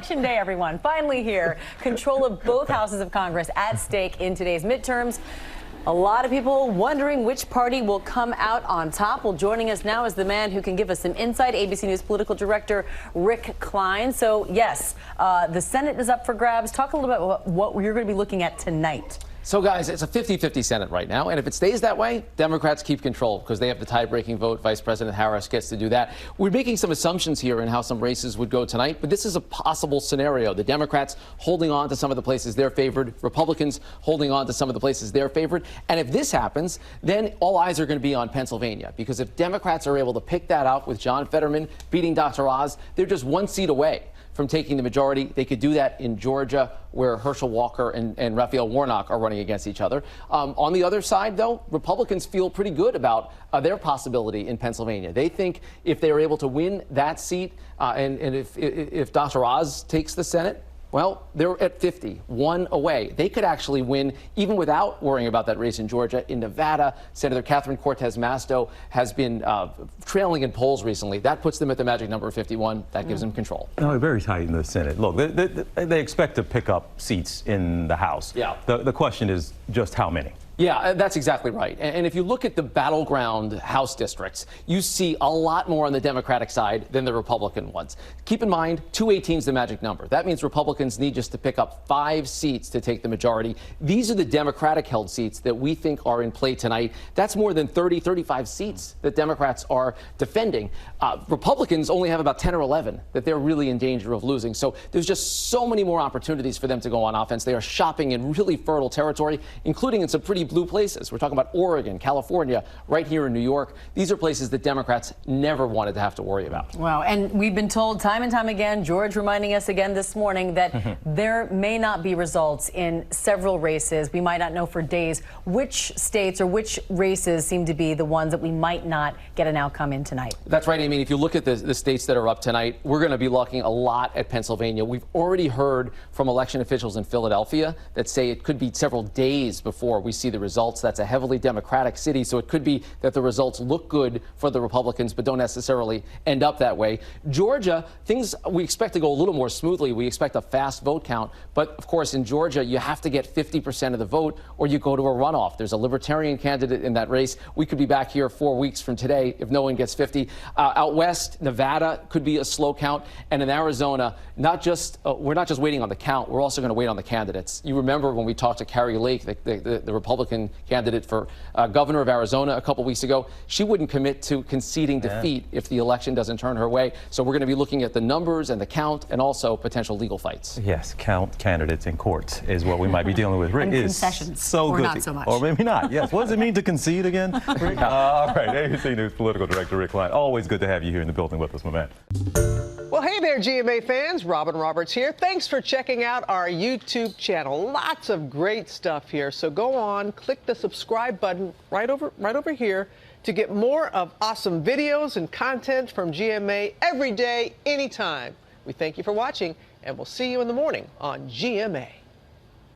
Election day, everyone. Finally here. Control of both houses of Congress at stake in today's midterms. A lot of people wondering which party will come out on top. Well, joining us now is the man who can give us some insight, ABC News political director Rick Klein. So, yes, the Senate is up for grabs. Talk a little bit about what you're going to be looking at tonight. So, guys, it's a 50-50 Senate right now, and if it stays that way, Democrats keep control because they have the tie-breaking vote. Vice President Harris gets to do that. We're making some assumptions here in how some races would go tonight, but this is a possible scenario. The Democrats holding on to some of the places they're favored, Republicans holding on to some of the places they're favored, and if this happens, then all eyes are going to be on Pennsylvania, because if Democrats are able to pick that out with John Fetterman beating Dr. Oz, they're just one seat away from taking the majority. They could do that in Georgia, where Herschel Walker and Raphael Warnock are running against each other. On the other side, though, Republicans feel pretty good about their possibility in Pennsylvania. They think if they are able to win that seat, and if Dr. Oz takes the Senate, well, they're at 50, one away. They could actually win even without worrying about that race in Georgia. In Nevada, Senator Catherine Cortez Masto has been trailing in polls recently. That puts them at the magic number of 51. That gives them control. No, very tight in the Senate. Look, they expect to pick up seats in the House. Yeah. The question is just how many. Yeah, that's exactly right. And if you look at the battleground House districts, you see a lot more on the Democratic side than the Republican ones. Keep in mind, 218 is the magic number. That means Republicans need just to pick up 5 seats to take the majority. These are the Democratic-held seats that we think are in play tonight. That's more than 30, 35 seats that Democrats are defending. Republicans only have about 10 or 11 that they're really in danger of losing. So there's just so many more opportunities for them to go on offense. They are shopping in really fertile territory, including in some pretty blue places. We're talking about Oregon, California, right here in New York. These are places that Democrats never wanted to have to worry about. Wow. And we've been told time and time again, George reminding us again this morning, that there may not be results in several races. We might not know for days which states or which races seem to be the ones that we might not get an outcome in tonight. That's right, Amy. If you look at the states that are up tonight, we're going to be looking a lot at Pennsylvania. We've already heard from election officials in Philadelphia that say it could be several days before we see the results. That's a heavily Democratic city, so it could be that the results look good for the Republicans but don't necessarily end up that way. Georgia, things we expect to go a little more smoothly. We expect a fast vote count, but of course in Georgia you have to get 50% of the vote or you go to a runoff. There's a Libertarian candidate in that race. We could be back here 4 weeks from today if no one gets 50. Out west, Nevada could be a slow count, and in Arizona, we're not just waiting on the count, we're also going to wait on the candidates. You remember when we talked to Carrie Lake, the Republican candidate for governor of Arizona a couple weeks ago. She wouldn't commit to conceding defeat if the election doesn't turn her way. So we're going to be looking at the numbers and the count and also potential legal fights. Yes, count candidates in courts is what we might be dealing with. Rick, and is concessions, so or good. not so much. Or maybe not. Yes. What does it mean to concede again, Rick? All right. ABC News political director Rick Klein. Always good to have you here in the building with us, my man. Well, hey there, GMA fans. Robin Roberts here. Thanks for checking out our YouTube channel. Lots of great stuff here. So go on, click the subscribe button right over here to get more of awesome videos and content from GMA every day, anytime. We thank you for watching, and we'll see you in the morning on GMA.